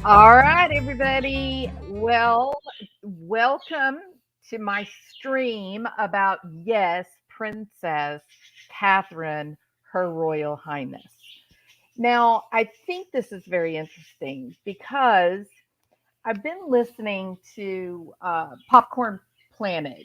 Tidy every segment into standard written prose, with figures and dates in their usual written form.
All right, everybody. Well, welcome to my stream about, yes, Princess Catherine, Her Royal Highness. Now, I think this is very interesting because I've been listening to Popcorn Planet.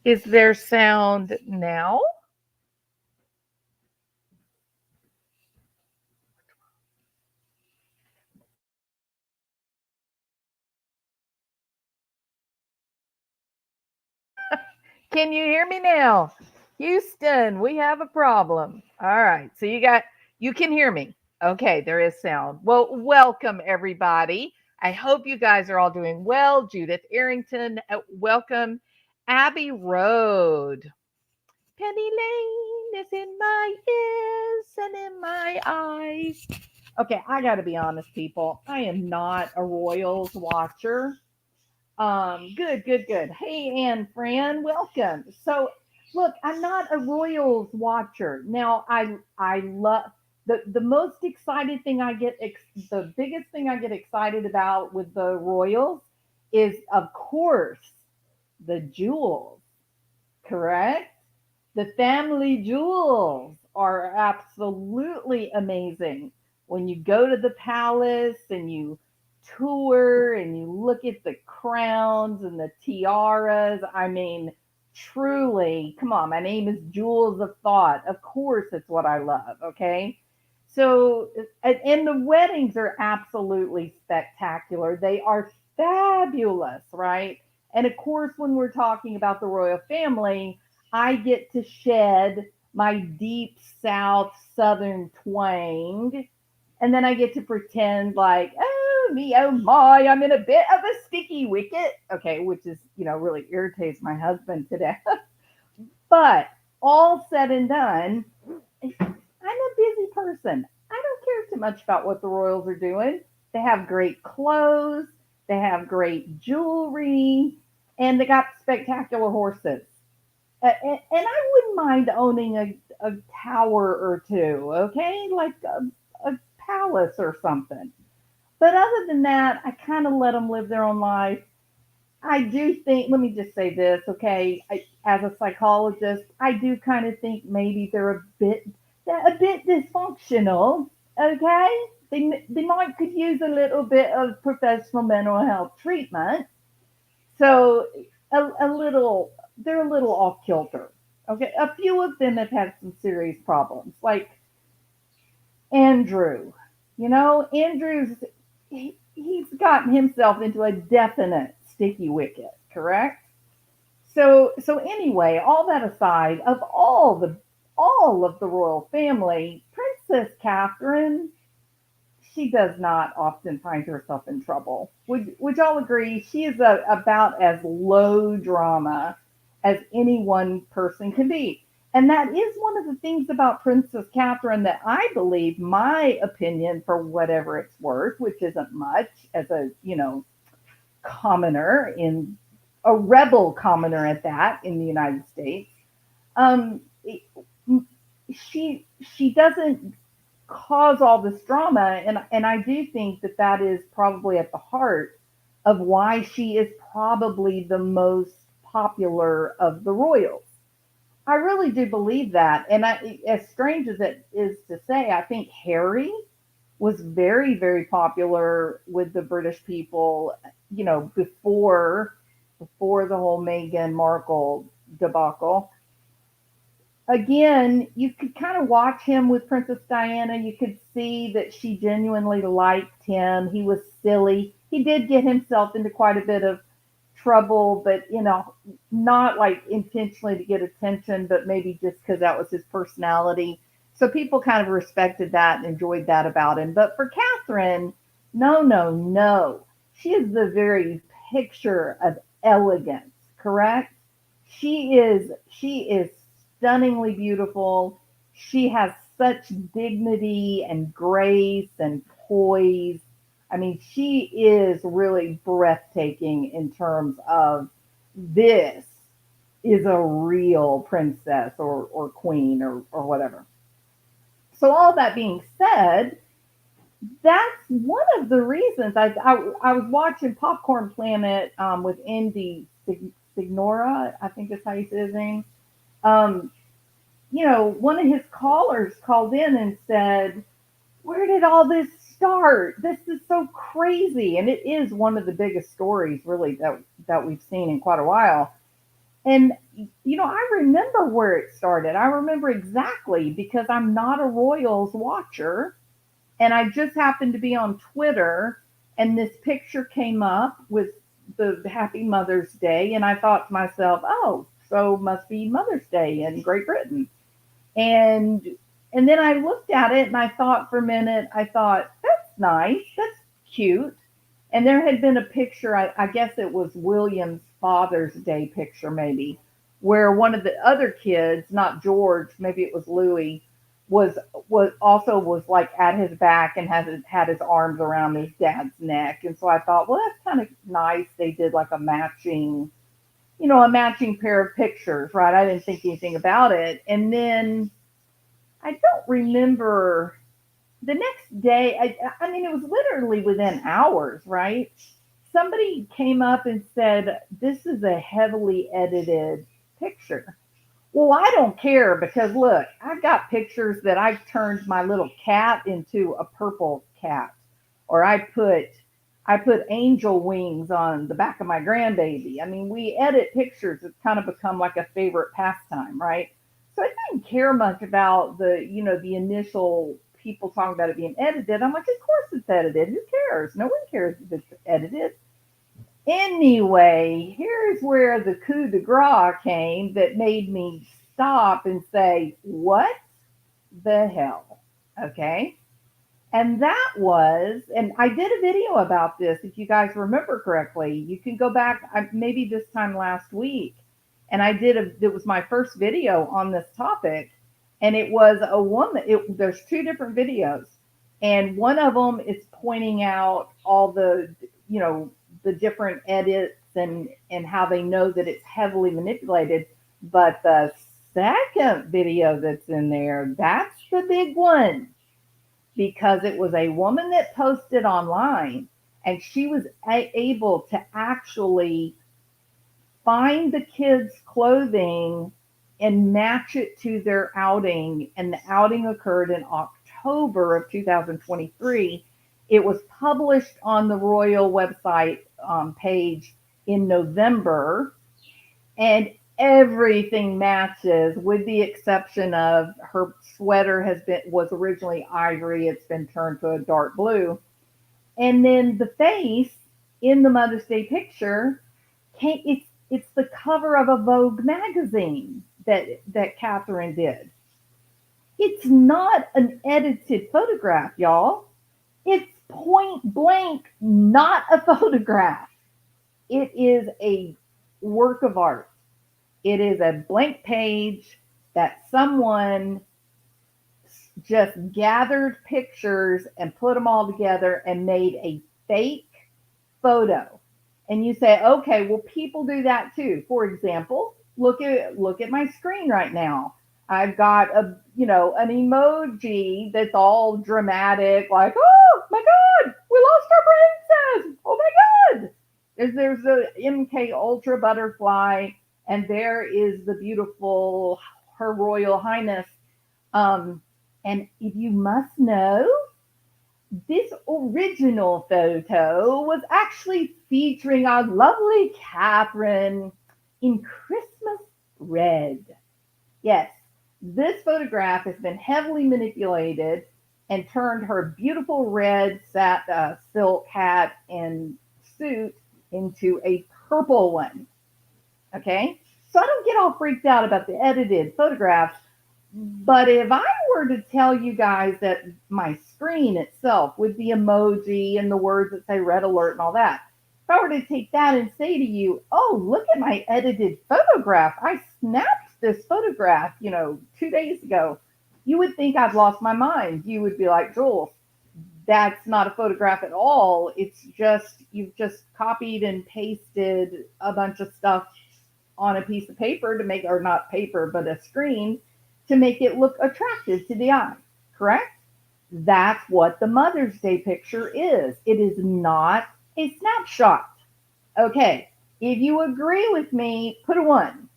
Is there sound now? Can you hear me now? Houston, we have a problem. All right. So you can hear me. Okay, there is sound. Well, welcome everybody. I hope you guys are all doing well. Judith Arrington, welcome. Abby Road. Penny Lane is in my ears and in my eyes. Okay, I got to be honest, people. I am not a Royals watcher. Good, good, good. Hey, Anne Fran, welcome. So, look, I'm not a Royals watcher. Now, I love the most excited thing the biggest thing I get excited about with the Royals is, of course, the jewels. Correct? The family jewels are absolutely amazing. When you go to the palace and you tour and you look at the crowns and the tiaras, I mean, truly, come on, my name is Jewels of Thought. Of course, it's what I love, okay? So, and the weddings are absolutely spectacular. They are fabulous, right? And of course, when we're talking about the royal family, I get to shed my deep South Southern twang. And then I get to pretend like, oh, me, oh my, I'm in a bit of a sticky wicket. Okay, which is, really irritates my husband to death. But all said and done, I'm a busy person. I don't care too much about what the Royals are doing. They have great clothes, they have great jewelry, and they got spectacular horses. And I wouldn't mind owning a tower or two, okay? Like a palace or something. But other than that, I kind of let them live their own life. I do think, let me just say this, okay? As a psychologist, I do kind of think maybe they're a bit dysfunctional, okay? They might could use a little bit of professional mental health treatment. So a little, they're a little off kilter. Okay, a few of them have had some serious problems, like Andrew. He's gotten himself into a definite sticky wicket. Correct. So anyway, all that aside, of all of the royal family, Princess Catherine, she does not often find herself in trouble. Would y'all agree? She is about as low drama as any one person can be. And that is one of the things about Princess Catherine that I believe, my opinion, for whatever it's worth, which isn't much as a, commoner in a rebel commoner at that in the United States. Um, she doesn't cause all this drama, and I do think that that is probably at the heart of why she is probably the most popular of the royals. I really do believe that, and as strange as it is to say, I think Harry was very, very popular with the British people, before the whole Meghan Markle debacle. Again, you could kind of watch him with Princess Diana. You could see that she genuinely liked him. He was silly. He did get himself into quite a bit of trouble, but not like intentionally to get attention, but maybe just because that was his personality. So people kind of respected that and enjoyed that about him. But for Catherine, no, no, no. She is the very picture of elegance, correct? She is stunningly beautiful. She has such dignity and grace and poise. I mean, she is really breathtaking in terms of this is a real princess or queen or whatever. So, all that being said, that's one of the reasons I was watching Popcorn Planet with Andy Signora, I think that's how you say his name. Um, one of his callers called in and said, where did all this start? This is so crazy. And it is one of the biggest stories really that we've seen in quite a while. And I remember where it started. I remember exactly because I'm not a Royals watcher and I just happened to be on Twitter and this picture came up with the Happy Mother's Day and I thought to myself, "Oh, so must be Mother's Day in Great Britain." And and then I looked at it and I thought for a minute, I thought, that's nice, that's cute. And there had been a picture, I guess it was William's Father's Day picture, maybe, where one of the other kids, not George, maybe it was Louis, was like at his back and had his arms around his dad's neck. And so I thought, well, that's kind of nice. They did like a matching pair of pictures, right? I didn't think anything about it. And then I don't remember the next day. I mean, it was literally within hours, right? Somebody came up and said, this is a heavily edited picture. Well, I don't care because look, I've got pictures that I've turned my little cat into a purple cat, or I put angel wings on the back of my grandbaby. I mean, we edit pictures. It's kind of become like a favorite pastime, right? So I didn't care much about the initial people talking about it being edited. I'm like, of course it's edited. Who cares? No one cares if it's edited. Anyway, here's where the coup de grace came that made me stop and say, what the hell? Okay. And that was, and I did a video about this, if you guys remember correctly. You can go back, maybe this time last week, and it was my first video on this topic, and it was a woman. There's two different videos, and one of them is pointing out all the different edits and how they know that it's heavily manipulated. But the second video that's in there, that's the big one because it was a woman that posted online and she was able to actually find the kids' clothing and match it to their outing. And the outing occurred in October of 2023. It was published on the royal website page in November, and everything matches with the exception of her sweater was originally ivory. It's been turned to a dark blue. And then the face in the Mother's Day picture, it's the cover of a Vogue magazine that Catherine did. It's not an edited photograph, y'all. It's point blank not a photograph. It is a work of art. It is a blank page that someone just gathered pictures and put them all together and made a fake photo. And you say, okay, well, people do that too. For example, look at my screen right now. I've got an emoji that's all dramatic, like, oh my God, we lost our princess. Oh my God. There's a MK Ultra butterfly, and there is the beautiful Her Royal Highness. And if you must know, this original photo was actually featuring our lovely Catherine in Christmas red. Yes, this photograph has been heavily manipulated and turned her beautiful red silk hat and suit into a purple one. Okay? So I don't get all freaked out about the edited photographs, but if I were to tell you guys that my screen itself with the emoji and the words that say red alert and all that, if I were to take that and say to you, oh, look at my edited photograph, I snapped this photograph, 2 days ago, you would think I've lost my mind. You would be like, Jules, that's not a photograph at all. It's just, you've just copied and pasted a bunch of stuff on a piece of paper to make, or not paper, but a screen to make it look attractive to the eye, correct? That's what the Mother's Day picture is. It is not a snapshot. Okay, if you agree with me, put a one,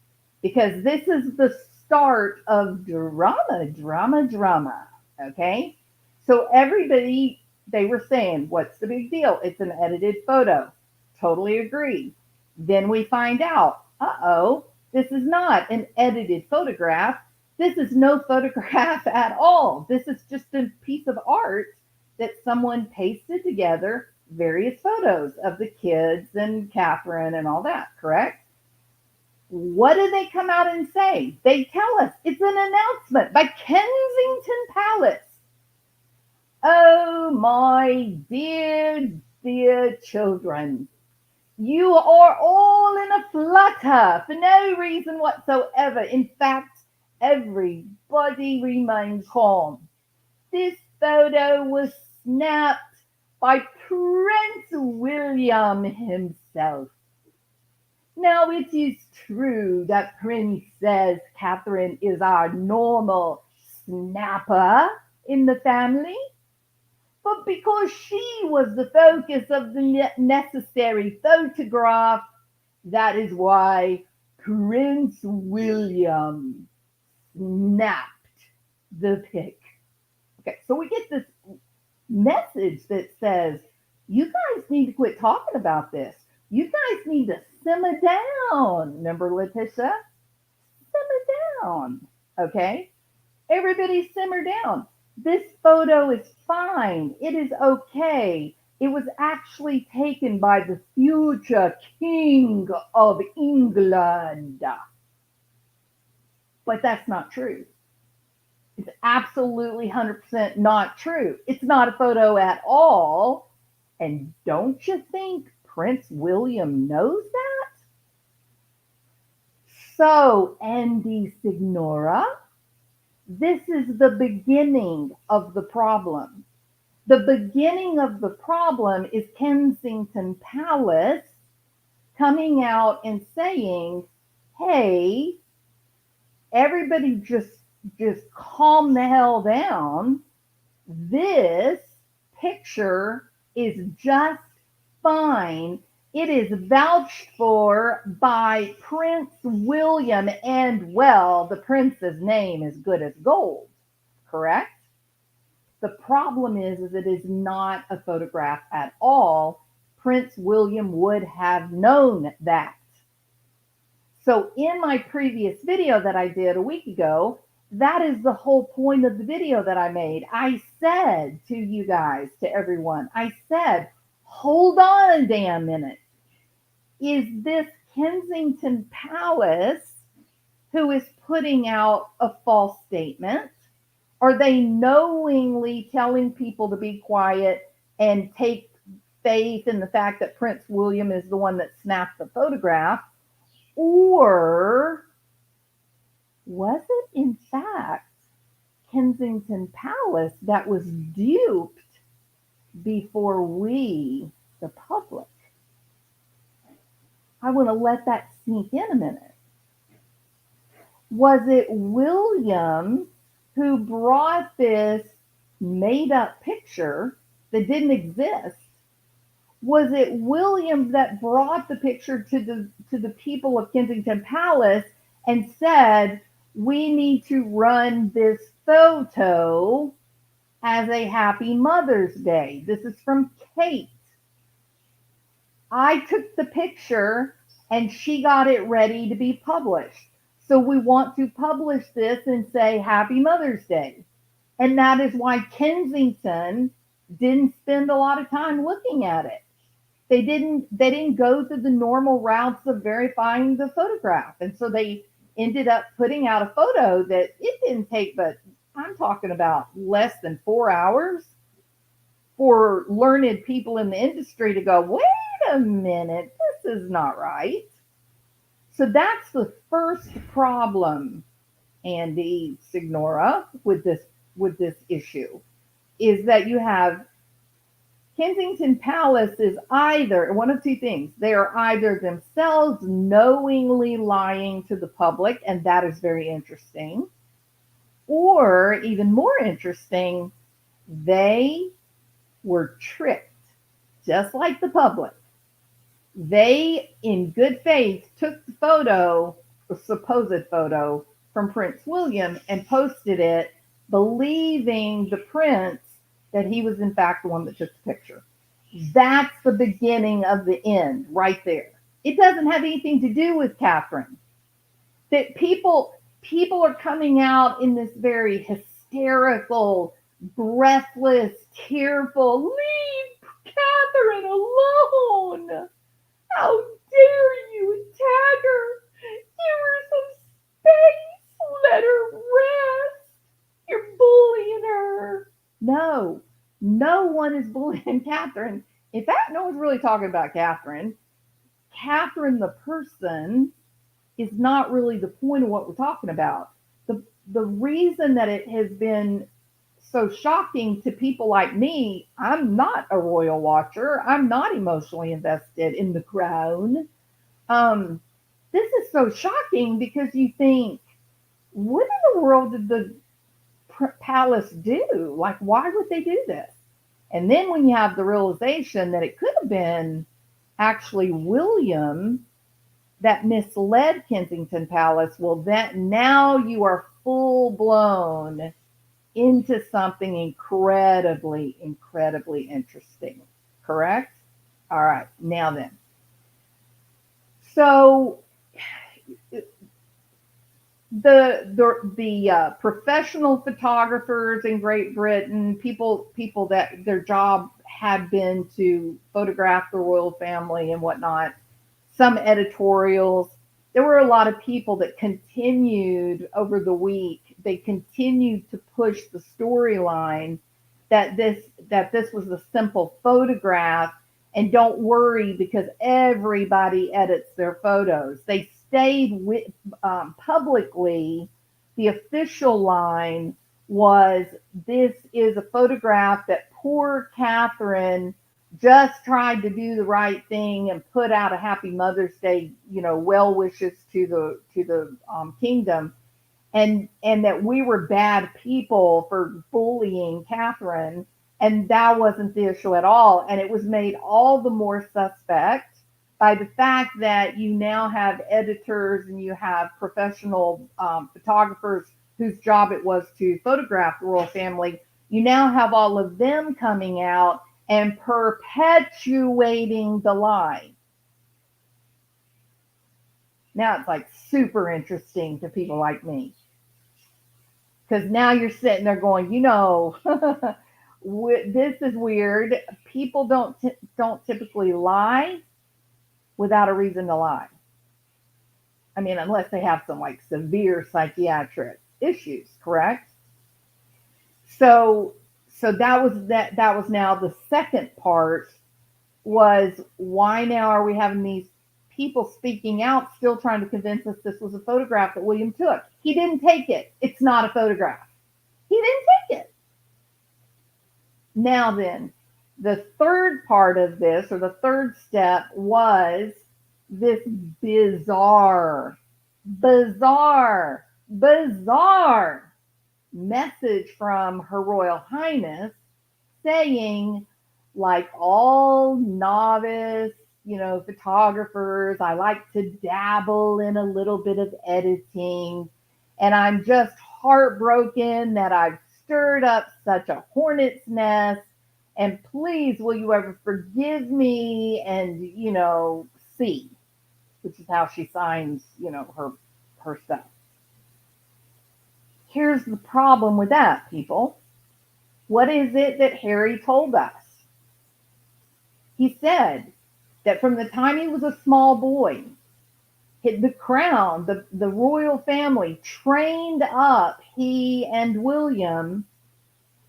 because this is the start of drama, drama, drama. Okay, so everybody, they were saying, what's the big deal? It's an edited photo. Totally agree. Then we find out, this is not an edited photograph. This is no photograph at all. This is just a piece of art that someone pasted together various photos of the kids and Catherine and all that, correct? What do they come out and say? They tell us it's an announcement by Kensington Palace. Oh, my dear, dear children. You are all in a flutter for no reason whatsoever. In fact, everybody remain calm. This photo was snapped by Prince William himself. Now, it is true that Princess Catherine is our normal snapper in the family, but because she was the focus of the necessary photograph, that is why Prince William snapped the pic. Okay, so we get this message that says, you guys need to quit talking about this. You guys need to simmer down. Remember, Letitia? Simmer down. Okay? Everybody simmer down. This photo is fine. It is okay. It was actually taken by the future King of England. But that's not true. It's absolutely 100% not true. It's not a photo at all. And don't you think Prince William knows that? So, Andy Signora, this is the beginning of the problem. The beginning of the problem is Kensington Palace coming out and saying, hey, everybody just calm the hell down. This picture is just fine. It is vouched for by Prince William, and well, the prince's name is good as gold, correct? The problem is it is not a photograph at all. Prince William would have known that. So in my previous video that I did a week ago, that is the whole point of the video that I made. I said to you guys, to everyone, I said, hold on a damn minute. Is this Kensington Palace who is putting out a false statement? Are they knowingly telling people to be quiet and take faith in the fact that Prince William is the one that snapped the photograph? Or was it, in fact, Kensington Palace that was duped before we, the public? I want to let that sink in a minute. Was it William who brought this made-up picture that didn't exist? Was it William that brought the picture to the people of Kensington Palace and said, we need to run this photo as a happy Mother's Day? This is from Kate. I took the picture and she got it ready to be published. So we want to publish this and say Happy Mother's Day. And that is why Kensington didn't spend a lot of time looking at it. They didn't go through the normal routes of verifying the photograph. And so they ended up putting out a photo that it didn't take but I'm talking about less than 4 hours for learned people in the industry to go, wait a minute, this is not right. So that's the first problem, Andy Signora, with this issue is that you have Kensington Palace is either one of two things. They are either themselves knowingly lying to the public, and that is very interesting, or even more interesting, they were tricked, just like the public. They, in good faith, took the photo, the supposed photo, from Prince William and posted it, believing the prince that he was in fact the one that took the picture. That's the beginning of the end right there. It doesn't have anything to do with Catherine. That people are coming out in this very hysterical, breathless, tearful, leave Catherine alone. How dare you attack her? Give her some space. Let her rest. You're bullying her. No, no one is bullying Catherine. In fact, no one's really talking about Catherine. Catherine, the person, is not really the point of what we're talking about. The reason that it has been so shocking to people like me, I'm not a royal watcher. I'm not emotionally invested in the crown. Um, this is so shocking because you think, what in the world did the palace do? Like, why would they do this? And then when you have the realization that it could have been actually William that misled Kensington Palace, well, that now you are full blown into something incredibly, incredibly interesting. Correct? All right, now then. So the professional photographers in Great Britain, people that their job had been to photograph the royal family and whatnot, some editorials. There were a lot of people that continued over the week. They continued to push the storyline that this was a simple photograph, and don't worry because everybody edits their photos. They stayed with publicly. The official line was, "This is a photograph that poor Catherine just tried to do the right thing and put out a Happy Mother's Day, well wishes to the kingdom, and that we were bad people for bullying Catherine, and that wasn't the issue at all." And it was made all the more suspect by the fact that you now have editors and you have professional photographers whose job it was to photograph the royal family. You now have all of them coming out and perpetuating the lie. Now it's like super interesting to people like me. Because now you're sitting there going, this is weird. People don't typically lie without a reason to lie. I mean, unless they have some like severe psychiatric issues, correct? So that was now the second part was, why now are we having these people speaking out still trying to convince us this was a photograph that William took? He didn't take it. It's not a photograph. He didn't take it. Now then, the third part of this, or the third step, was this bizarre, bizarre, bizarre message from Her Royal Highness saying, like all novice, photographers, I like to dabble in a little bit of editing, and I'm just heartbroken that I've stirred up such a hornet's nest, and please, will you ever forgive me and, see, which is how she signs, her stuff. Here's the problem with that, people. What is it that Harry told us? He said that from the time he was a small boy, the crown, the royal family trained up he and William.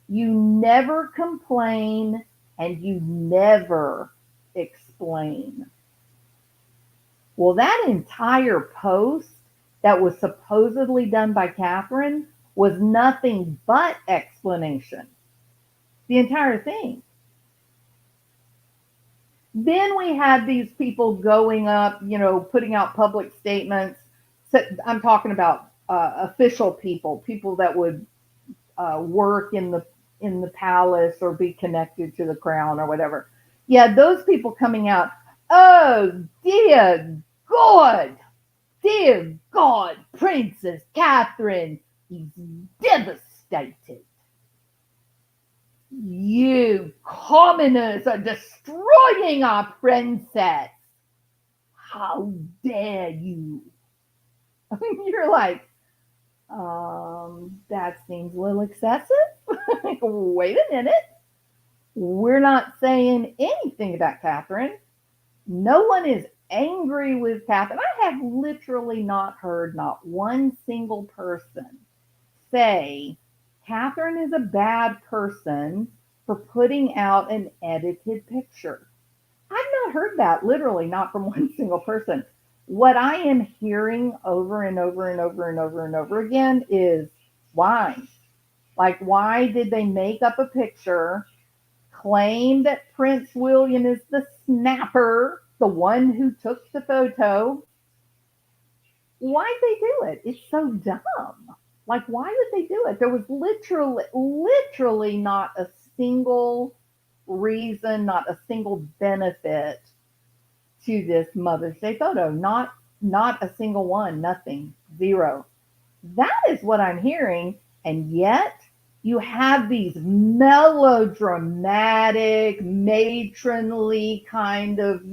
You never complain and you never explain. Well, that entire post that was supposedly done by Catherine was nothing but explanation. The entire thing. Then we had these people going up, putting out public statements. So I'm talking about official people that would work in the palace or be connected to the crown or whatever. Yeah, those people coming out. Oh dear God, Princess Catherine is devastated. You commoners are destroying our princess. How dare you? You're like, that seems a little excessive. Wait a minute. We're not saying anything about Catherine. No one is angry with Catherine. I have literally not heard not one single person say Catherine is a bad person for putting out an edited picture. I've not heard that, literally not from one single person. What I am hearing over and over and over and over and over again is why? Like, why did they make up a picture, claim that Prince William is the snapper, the one who took the photo? Why'd they do it? It's so dumb. Like, why would they do it? There was literally not a single reason, not a single benefit to this Mother's Day photo. Not a single one, nothing, zero. That is what I'm hearing. And yet you have these melodramatic, matronly kind of,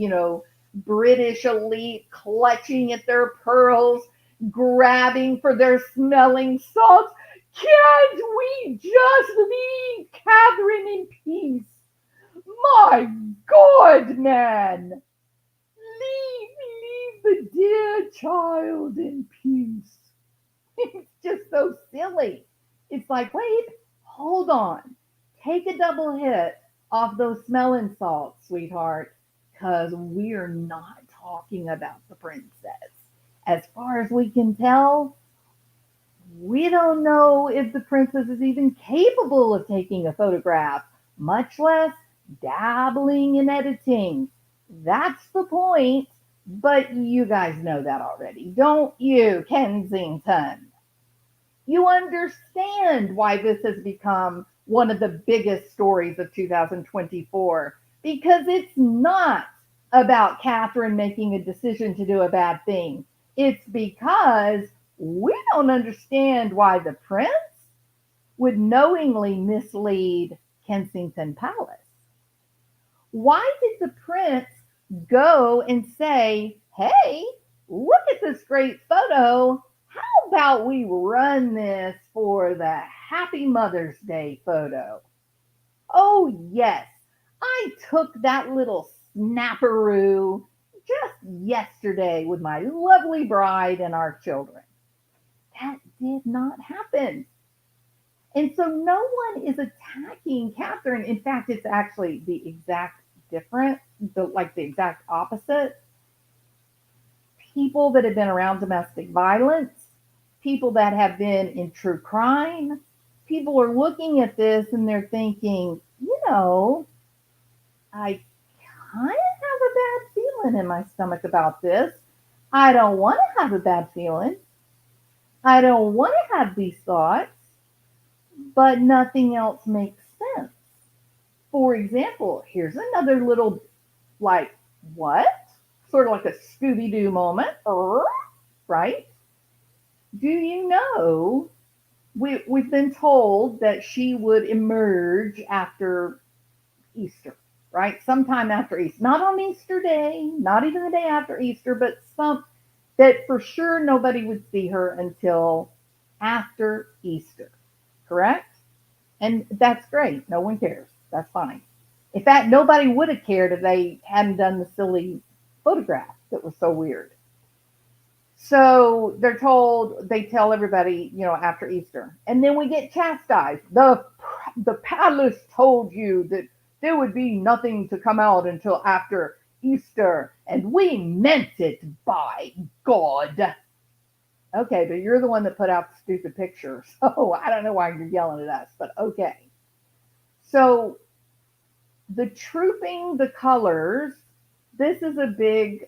British elite clutching at their pearls, grabbing for their smelling salts. Can't we just leave Catherine in peace? My God, man. Leave the dear child in peace. It's just so silly. It's like, wait, hold on. Take a double hit off those smelling salts, sweetheart, because we're not talking about the princess. As far as we can tell, we don't know if the princess is even capable of taking a photograph, much less dabbling in editing. That's the point. But you guys know that already, don't you, Kensington? You understand why this has become one of the biggest stories of 2024, because it's not about Catherine making a decision to do a bad thing. It's because we don't understand why the prince would knowingly mislead Kensington Palace. Why did the prince go and say, hey, look at this great photo. How about we run this for the Happy Mother's Day photo? Oh, yes, I took that little snapperoo just yesterday with my lovely bride and our children. That did not happen. And so no one is attacking Catherine. In fact, it's actually the exact the exact opposite. People that have been around domestic violence, people that have been in true crime, people are looking at this and they're thinking, I kind of have a bad feeling in my stomach about this. I don't want to have a bad feeling. I don't want to have these thoughts, but nothing else makes sense. For example, here's another little, like, what? Sort of like a Scooby-Doo moment, right? Do you know, we've been told that she would emerge after Easter, right? Sometime after Easter. Not on Easter Day, not even the day after Easter, but that for sure nobody would see her until after Easter, correct? And that's great. No one cares. That's fine. In fact, nobody would have cared if they hadn't done the silly photograph that was so weird. So they tell everybody, after Easter. And then we get chastised. The palace told you that there would be nothing to come out until after Easter, and we meant it, by God. Okay, but you're the one that put out the stupid picture. So I don't know why you're yelling at us, but okay. So the trooping the colors, this is a big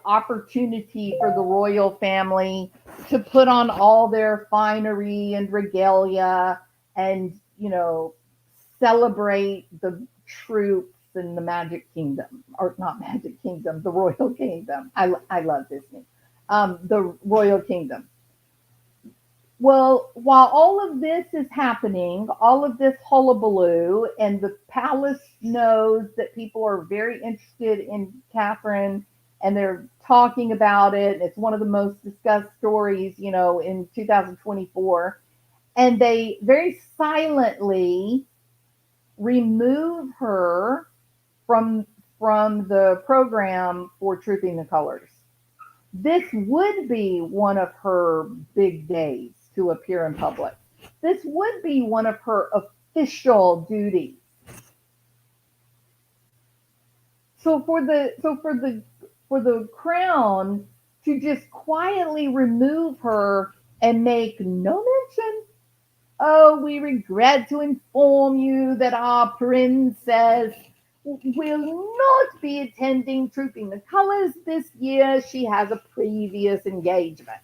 opportunity for the royal family to put on all their finery and regalia and, celebrate the troops in the Magic Kingdom, or not Magic Kingdom, the Royal Kingdom. I love Disney. The Royal Kingdom. Well, while all of this is happening, all of this hullabaloo, and the palace knows that people are very interested in Catherine and they're talking about it. It's one of the most discussed stories, in 2024. And they very silently remove her from the program for Trooping the Colors. This would be one of her big days to appear in public. This would be one of her official duties. So for the crown to just quietly remove her and make no mention, oh, we regret to inform you that our princess will not be attending Trooping the Colors this year. She has a previous engagement.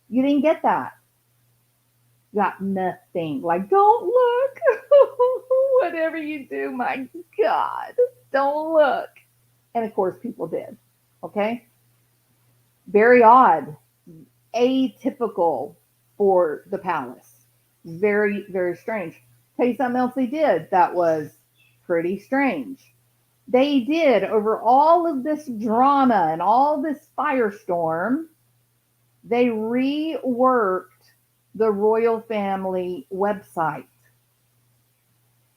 You didn't get that. You got nothing. Like, don't look. Whatever you do, my God, don't look. And of course, people did. Okay? Very odd. Atypical for the palace. Very, very strange. Tell you something else they did that was pretty strange. They did, over all of this drama and all this firestorm, they reworked the royal family website.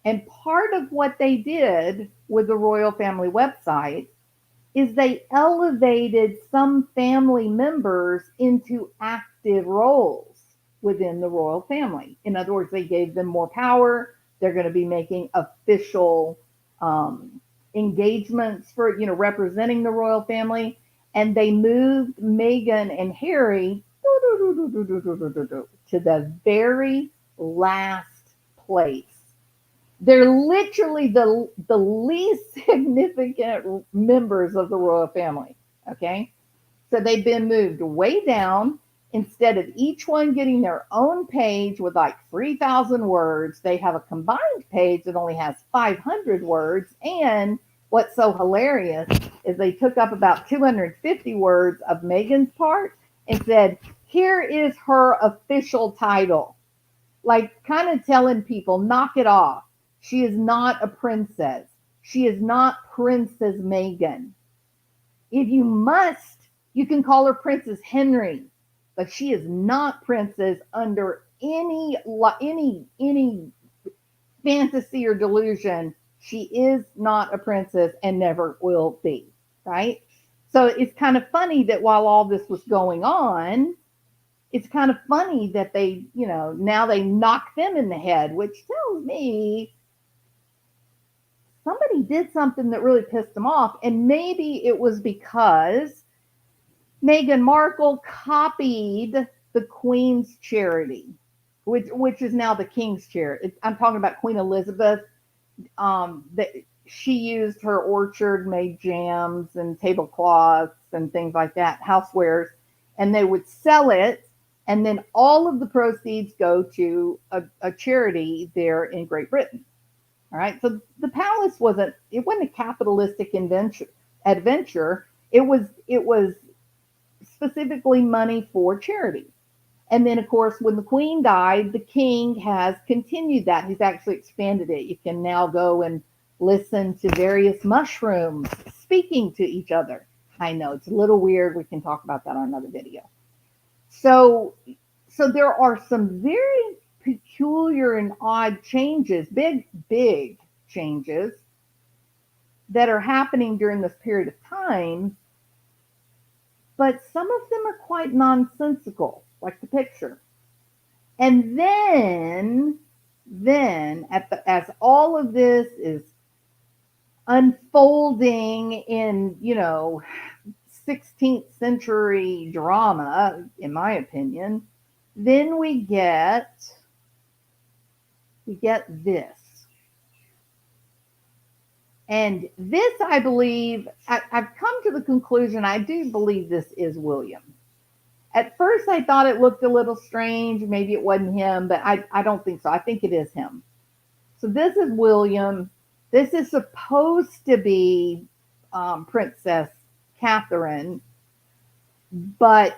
And part of what they did with the royal family website is they elevated some family members into active roles within the royal family. In other words, they gave them more power. They're going to be making official engagements for, representing the royal family. And they moved Meghan and Harry to the very last place. They're literally the least significant members of the royal family. Okay. So they've been moved way down. Instead of each one getting their own page with like 3,000 words, they have a combined page that only has 500 words. And what's so hilarious is they took up about 250 words of Meghan's part and said, here is her official title. Like kind of telling people, knock it off. She is not a princess. She is not Princess Meghan. If you must, you can call her Princess Henry. But she is not princess under any fantasy or delusion. She is not a princess and never will be, right? So it's kind of funny that while all this was going on, it's kind of funny that they, now they knock them in the head, which tells me somebody did something that really pissed them off. And maybe it was because Meghan Markle copied the Queen's charity, which is now the King's charity. I'm talking about Queen Elizabeth. That she used her orchard, made jams and tablecloths and things like that, housewares, and they would sell it, and then all of the proceeds go to a charity there in Great Britain. All right, so the palace wasn't a capitalistic adventure. It was specifically money for charity. And then, of course, when the Queen died, the King has continued that. He's actually expanded it. You can now go and listen to various mushrooms speaking to each other. I know it's a little weird. We can talk about that on another video. So, so there are some very peculiar and odd changes, big changes that are happening during this period of time, but some of them are quite nonsensical, like the picture. And then as all of this is unfolding in, 16th century drama, in my opinion, then we get this. And this, I believe, I've come to the conclusion, I do believe this is William. At first, I thought it looked a little strange. Maybe it wasn't him, but I don't think so. I think it is him. So this is William. This is supposed to be Princess Catherine, but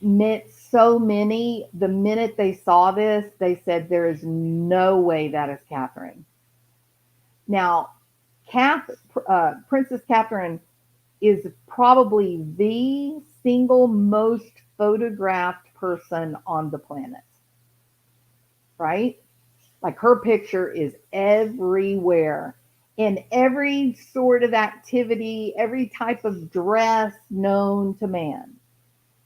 so many, the minute they saw this, they said there is no way that is Catherine. Now, Princess Catherine is probably the single most photographed person on the planet, right? Like her picture is everywhere in every sort of activity, every type of dress known to man.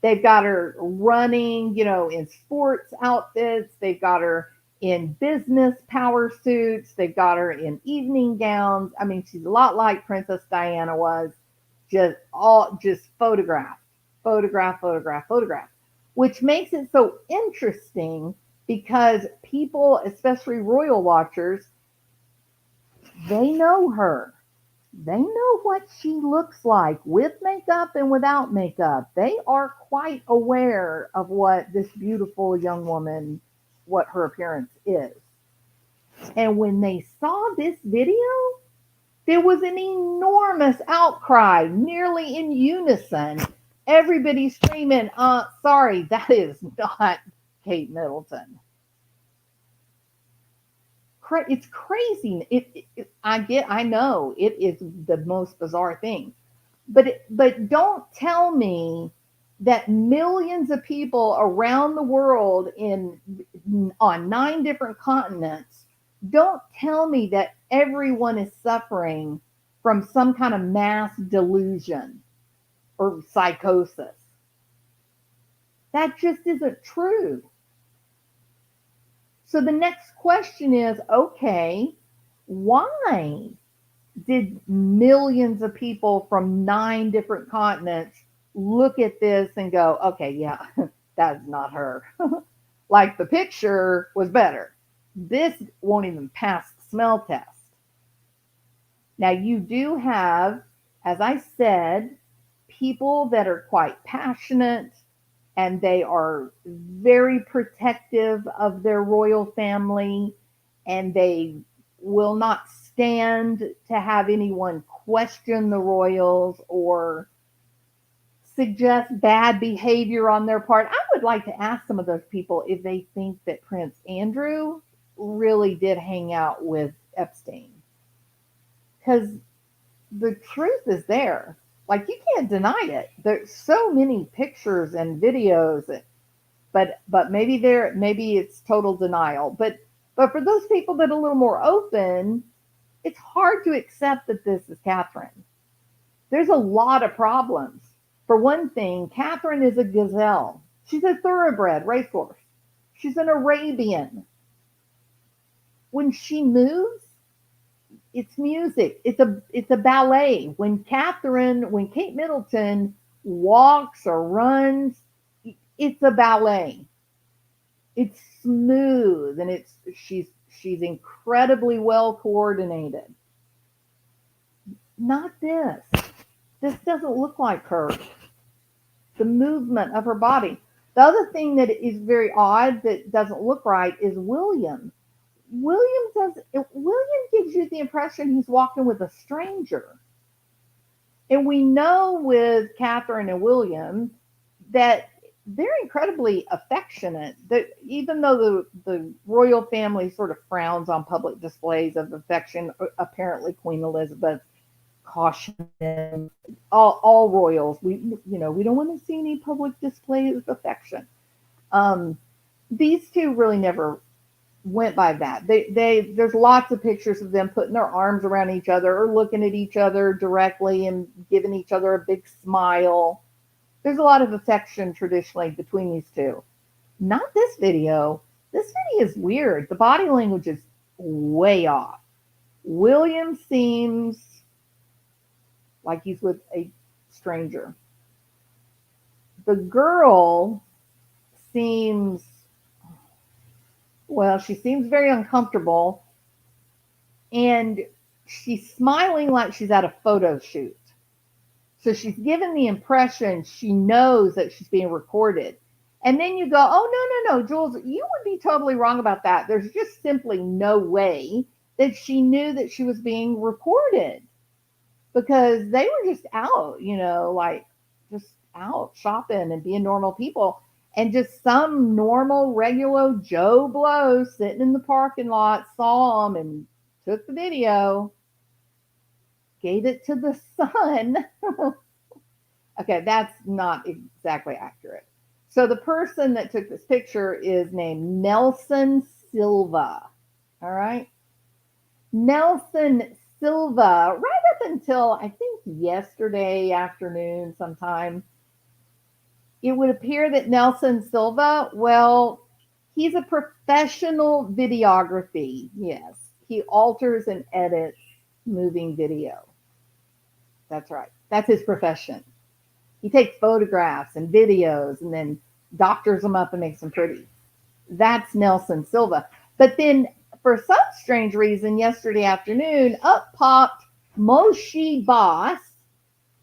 They've got her running, in sports outfits. They've got her in business power suits. They've got her in evening gowns. I mean, she's a lot like Princess Diana was, just photograph, which makes it so interesting because people, especially royal watchers, they know her. They know what she looks like with makeup and without makeup. They are quite aware of what this beautiful young woman, what her appearance is. And when they saw this video, there was an enormous outcry, nearly in unison. Everybody screaming, sorry, that is not Kate Middleton. It's crazy. I know it is the most bizarre thing, but don't tell me that millions of people around the world on 9 different continents, don't tell me that everyone is suffering from some kind of mass delusion or psychosis. That just isn't true. So the next question is, okay, why did millions of people from 9 different continents look at this and go, okay, yeah, that's not her. Like the picture was better. This won't even pass the smell test. Now you do have, as I said, people that are quite passionate and they are very protective of their royal family, and they will not stand to have anyone question the royals or suggest bad behavior on their part. I would like to ask some of those people if they think that Prince Andrew really did hang out with Epstein. Because the truth is there. Like, you can't deny it. There's so many pictures and videos, but maybe it's total denial. But for those people that are a little more open, it's hard to accept that this is Catherine. There's a lot of problems. For one thing, Catherine is a gazelle. She's a thoroughbred racehorse. She's an Arabian. When she moves, it's music. It's a ballet. When Kate Middleton walks or runs, it's a ballet. It's smooth and she's incredibly well coordinated. Not this. This doesn't look like her. The movement of her body. The other thing that is very odd that doesn't look right is William. William gives you the impression he's walking with a stranger. And we know with Catherine and William that they're incredibly affectionate. That even though the royal family sort of frowns on public displays of affection, apparently Queen Elizabeth caution them, all royals. We don't want to see any public display of affection. Um, these two really never went by that. There's lots of pictures of them putting their arms around each other or looking at each other directly and giving each other a big smile. There's a lot of affection traditionally between these two. Not this video. This video is weird. The body language is way off. William seems like he's with a stranger. The girl seems, well, she seems very uncomfortable, and she's smiling like she's at a photo shoot. So she's given the impression she knows that she's being recorded. And then you go, oh, no, Jules, you would be totally wrong about that. There's just simply no way that she knew that she was being recorded, because they were just out, like just out shopping and being normal people. And just some normal, regular Joe Blow sitting in the parking lot saw them and took the video, gave it to the son. Okay, that's not exactly accurate. So the person that took this picture is named Nelson Silva. All right. Nelson Silva, right up until I think yesterday afternoon sometime, it would appear that Nelson Silva, well, he's a professional videography. Yes. He alters and edits moving video. That's right. That's his profession. He takes photographs and videos and then doctors them up and makes them pretty. That's Nelson Silva. But then, for some strange reason, yesterday afternoon, up popped Moshi Boss,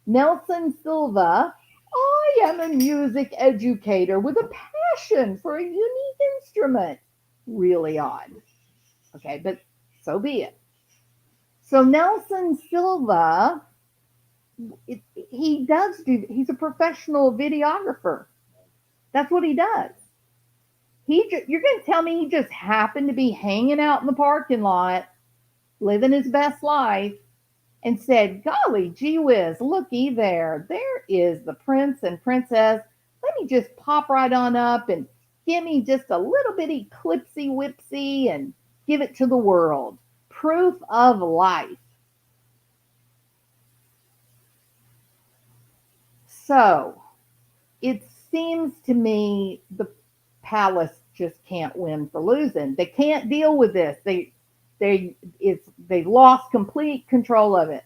Nelson Silva. I am a music educator with a passion for a unique instrument. Really odd. Okay, but so be it. So Nelson Silva, he's a professional videographer. That's what he does. You're going to tell me he just happened to be hanging out in the parking lot, living his best life, and said, golly, gee whiz, looky there. There is the prince and princess. Let me just pop right on up and give me just a little bitty clipsy whipsy and give it to the world. Proof of life. So it seems to me the palace just can't win for losing. They can't deal with this. They've lost complete control of it.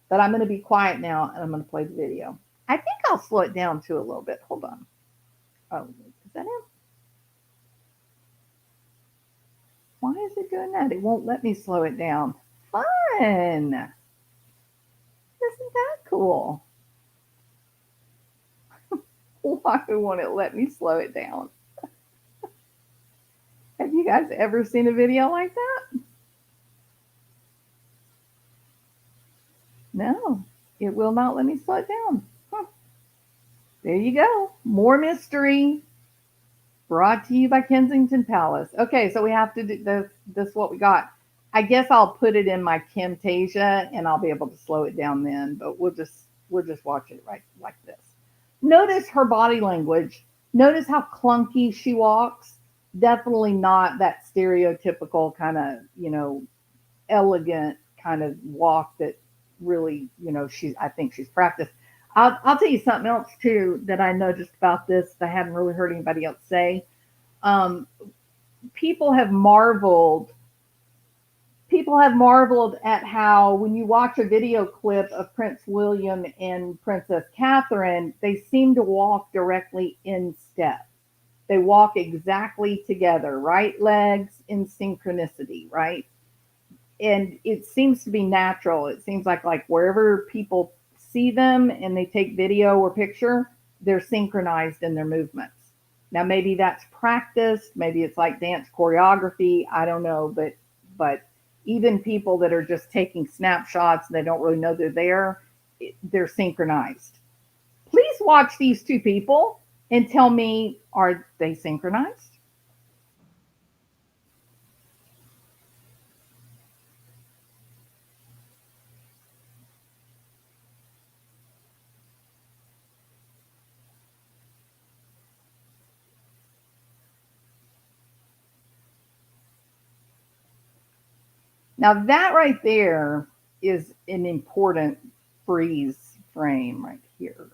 But I'm going to be quiet now and I'm going to play the video. I think I'll slow it down too a little bit. Hold on. Oh, is that him? Why is it doing that? It won't let me slow it down. Fun. Isn't that cool? Why won't it let me slow it down? Have you guys ever seen a video like that? No, it will not let me slow it down. Huh. There you go. More mystery brought to you by Kensington Palace. Okay, so we have to do this what we got. I guess I'll put it in my Camtasia and I'll be able to slow it down then, but we'll just watch it right like this. Notice her body language. Notice how clunky she walks. Definitely not that stereotypical kind of, elegant kind of walk that really, I think she's practiced. I'll tell you something else too that I noticed about this that I haven't really heard anybody else say. People have marveled at how when you watch a video clip of Prince William and Princess Catherine, they seem to walk directly in step. They walk exactly together, right legs in synchronicity, right? And it seems to be natural. It seems like wherever people see them and they take video or picture, they're synchronized in their movements. Now maybe that's practiced, maybe it's like dance choreography, I don't know, but even people that are just taking snapshots and they don't really know they're synchronized. Please watch these two people and tell me, are they synchronized? Now that right there is an important freeze frame right here.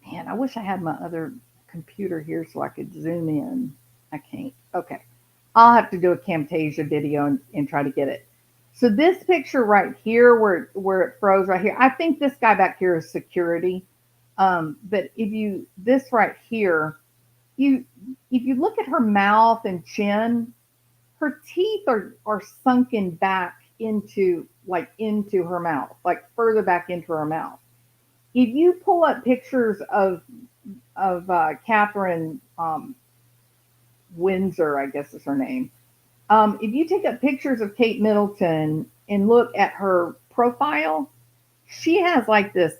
Man, I wish I had my other computer here so I could zoom in. I can't. Okay. I'll have to do a Camtasia video and try to get it. So this picture right here, where it froze right here, I think this guy back here is security. But if you this right here, you if you look at her mouth and chin, her teeth are sunken back into her mouth, like further back into her mouth. If you pull up pictures of Catherine Windsor, I guess is her name. If you take up pictures of Kate Middleton and look at her profile, she has like this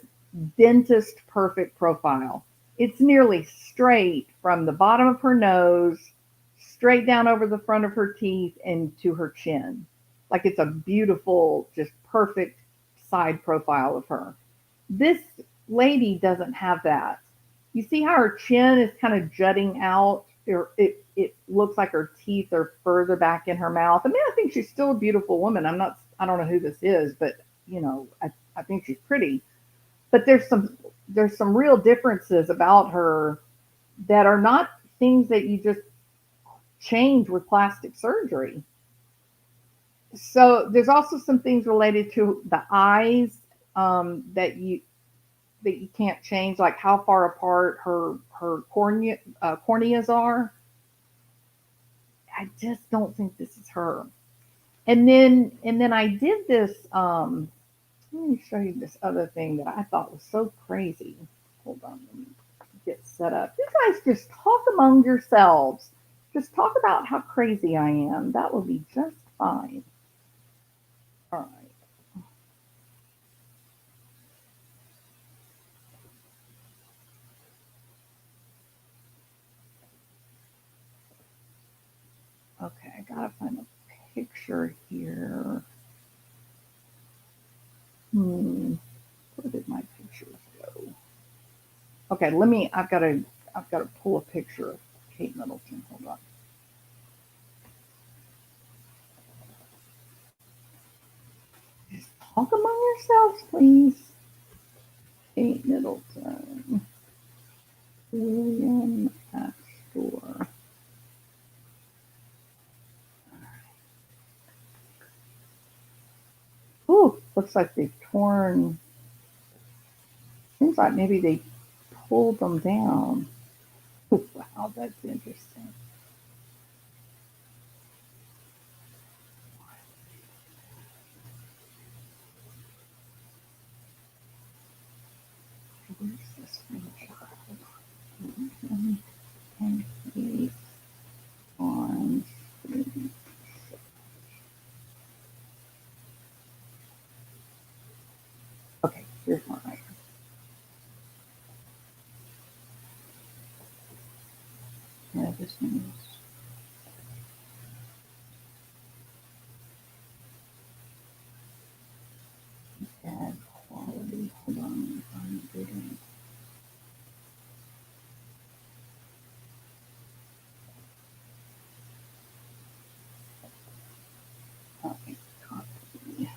dentist perfect profile. It's nearly straight from the bottom of her nose, straight down over the front of her teeth and to her chin. Like it's a beautiful, just perfect side profile of her. This lady doesn't have that. You see how her chin is kind of jutting out? It looks like her teeth are further back in her mouth. I mean, I think she's still a beautiful woman. I don't know who this is, but I think she's pretty. But there's some real differences about her that are not things that you just change with plastic surgery. So there's also some things related to the eyes that you can't change, like how far apart her corneas are. I just don't think this is her. And then I did this. Let me show you this other thing that I thought was so crazy. Hold on, let me get set up. You guys just talk among yourselves. Just talk about how crazy I am. That will be just fine. All right. Okay, I gotta find a picture here. Where did my pictures go? Okay, I've got to pull a picture of Kate Middleton. Hold on. Just talk among yourselves, please. Kate Middleton. William Astor. Ooh, looks like they've torn. Seems like maybe they pulled them down. Ooh, wow, that's interesting. Where's this screenshot? And he's on screen. Okay, here's mine. Yeah, this one is. Bad quality. Hold on, I'm getting. Copy, copy.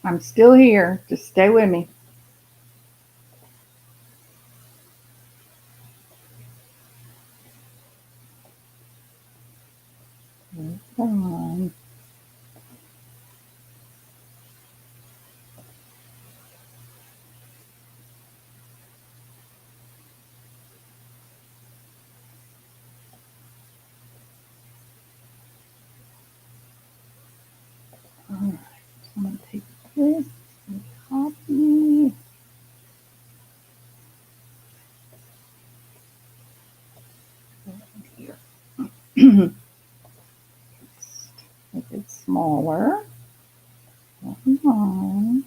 I'm still here. Just stay with me. Come on. All right. So I'm going to take this and copy. Here. Make it smaller. Come on.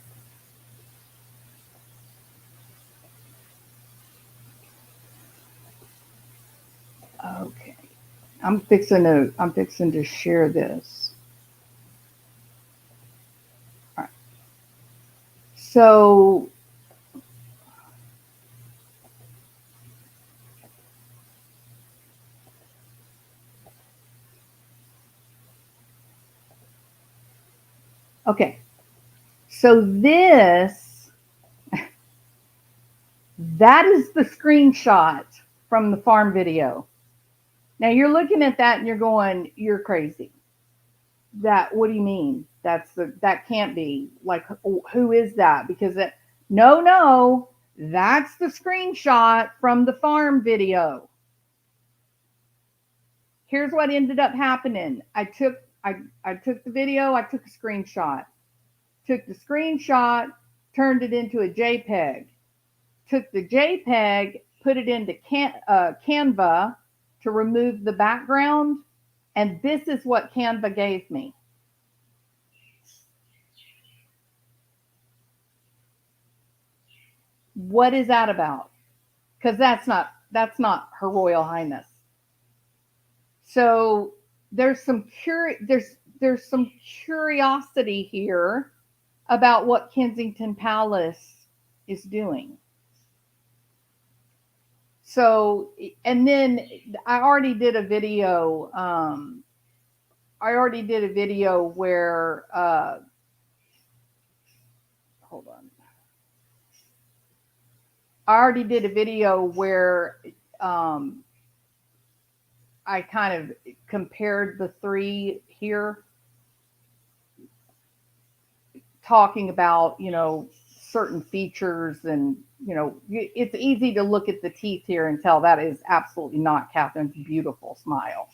Okay. I'm fixing to share this. All right. So Okay, so that is the screenshot from the farm video. Now you're looking at that and you're going, you're crazy. What do you mean? That can't be. Like, who is that? Because no, that's the screenshot from the farm video. Here's what ended up happening. I took the video, I took a screenshot. Took the screenshot, turned it into a JPEG. Took the JPEG, put it into Canva to remove the background, and this is what Canva gave me. What is that about? Because that's not Her Royal Highness. So there's some there's some curiosity here about what Kensington Palace is doing. So, and then I already did a video. I already did a video where, hold on. I already did a video where I kind of compared the three here, talking about, certain features, and, it's easy to look at the teeth here and tell that is absolutely not Catherine's beautiful smile.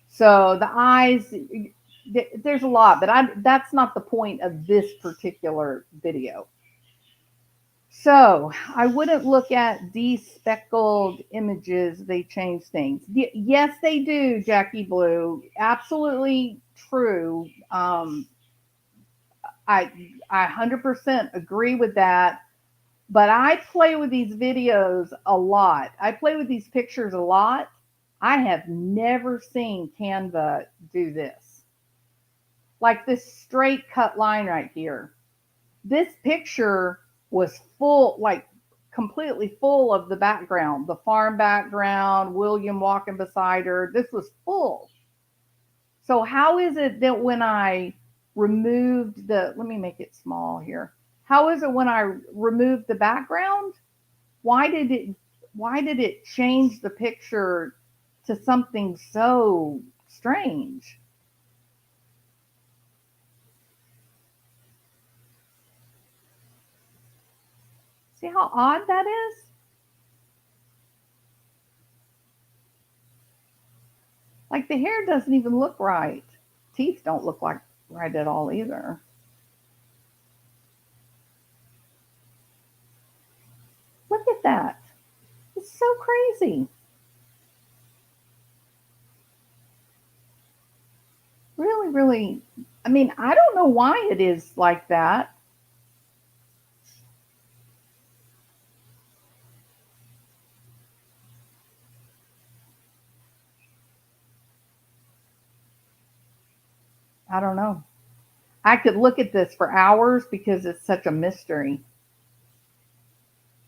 So the eyes, there's a lot, but that's not the point of this particular video. So I wouldn't look at despeckled images. They change things. Yes, they do, Jackie Blue. Absolutely true. I 100% agree with that. But I play with these videos a lot. I play with these pictures a lot. I have never seen Canva do this. Like this straight cut line right here. This picture was full, like completely full of the background, the farm background, William walking beside her. This was full. So how is it that when I removed let me make it small here. How is it when I removed the background? Why did it change the picture to something so strange? See how odd that is? Like the hair doesn't even look right. Teeth don't look like right at all either. Look at that. It's so crazy. Really, really. I mean, I don't know why it is like that. I don't know. I could look at this for hours because it's such a mystery.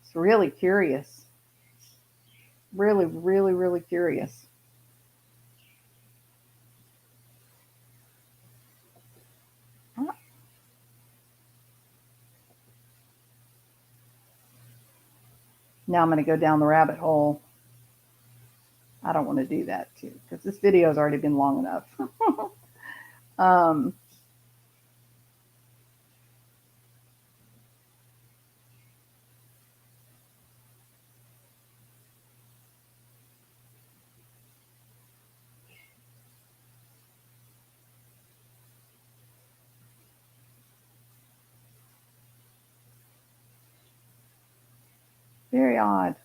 It's really curious. Really, really, really curious. Now I'm going to go down the rabbit hole. I don't want to do that too because this video has already been long enough. um, Very odd.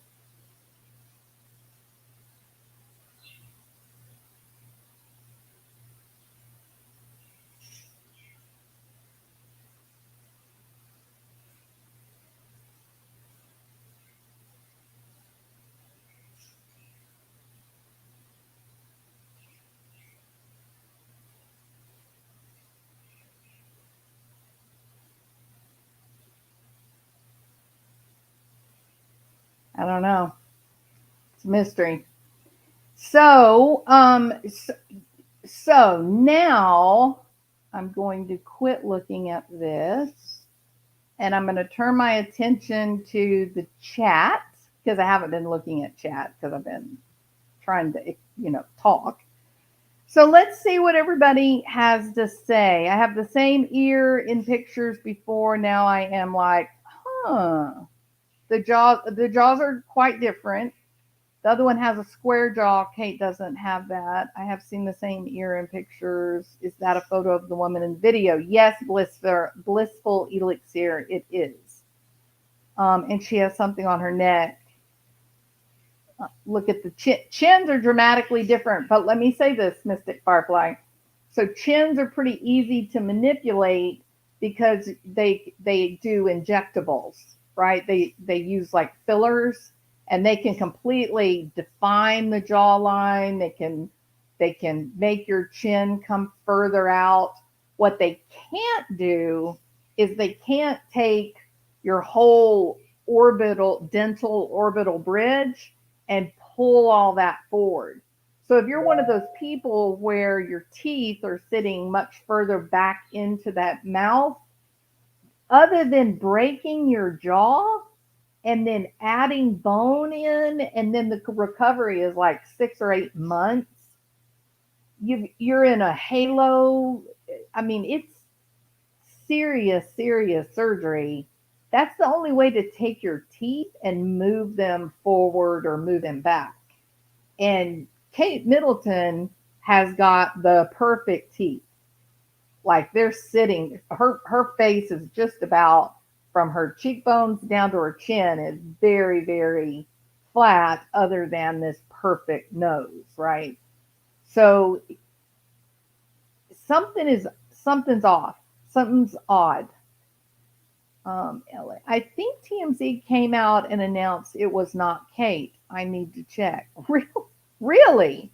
I don't know. It's a mystery. So, so now I'm going to quit looking at this and I'm going to turn my attention to the chat because I haven't been looking at chat because I've been trying to, talk. So let's see what everybody has to say. I have the same ear in pictures before. Now I am like, huh. The jaws are quite different. The other one has a square jaw. Kate doesn't have that. I have seen the same ear in pictures. Is that a photo of the woman in the video? Yes, blissful elixir. It is. And she has something on her neck. Look at the chins are dramatically different. But let me say this, Mystic Firefly. So chins are pretty easy to manipulate because they do injectables, right? They use like fillers and they can completely define the jawline. They can make your chin come further out. What they can't do is they can't take your whole dental orbital bridge and pull all that forward. So if you're one of those people where your teeth are sitting much further back into that mouth, other than breaking your jaw and then adding bone in, and then the recovery is like 6 or 8 months, you're in a halo. I mean, it's serious surgery. That's the only way to take your teeth and move them forward or move them back. And Kate Middleton has got the perfect teeth. Like they're sitting, her face is just about from her cheekbones down to her chin is very, very flat, other than this perfect nose, right? So something's off. Something's odd. I think TMZ came out and announced it was not Kate. I need to check. Really?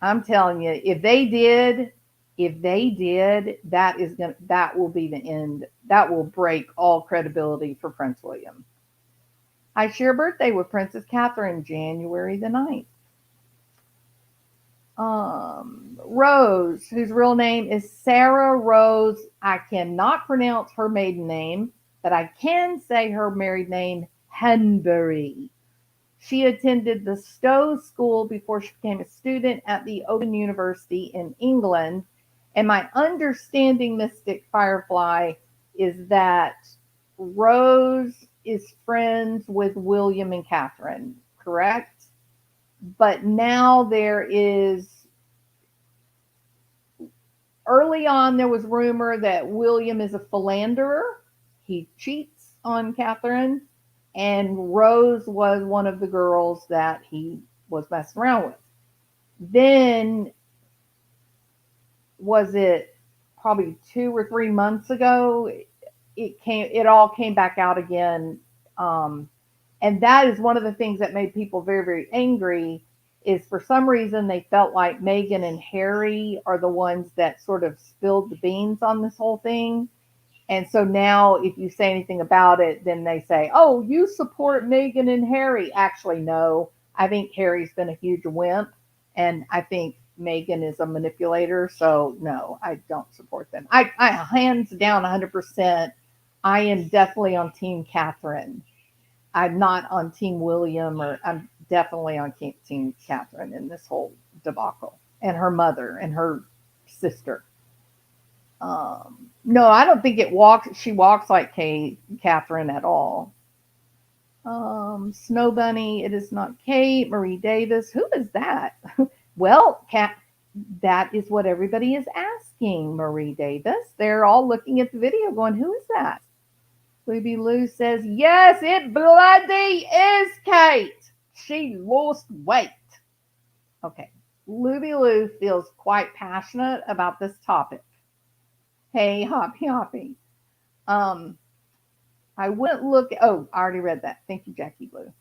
I'm telling you, if they did, that will be the end. That will break all credibility for Prince William. I share a birthday with Princess Catherine, January the 9th. Rose, whose real name is Sarah Rose. I cannot pronounce her maiden name, but I can say her married name, Henbury. She attended the Stowe School before she became a student at the Open University in England. And my understanding, Mystic Firefly, is that Rose is friends with William and Catherine, correct? But now early on, there was rumor that William is a philanderer. He cheats on Catherine, and Rose was one of the girls that he was messing around with. Then, was it probably 2 or 3 months ago? It all came back out again. And that is one of the things that made people very, very angry, is for some reason they felt like Meghan and Harry are the ones that sort of spilled the beans on this whole thing. And so now if you say anything about it, then they say, oh, you support Meghan and Harry. Actually, no. I think Harry's been a huge wimp, and I think Meghan is a manipulator. So no, I don't support them. I hands down 100%. I am definitely on Team Catherine. I'm not on Team William, or I'm definitely on Team Catherine in this whole debacle, and her mother and her sister. No, I don't think she walks like Catherine at all. Snow Bunny, it is not Kate. Marie Davis, who is that? Well, that is what everybody is asking, Marie Davis. They're all looking at the video going, who is that? Ruby Lou says, yes, it bloody is Kate. She lost weight. Okay. Ruby Lou feels quite passionate about this topic. Hey, Hoppy. I wouldn't look. Oh, I already read that. Thank you, Jackie Blue.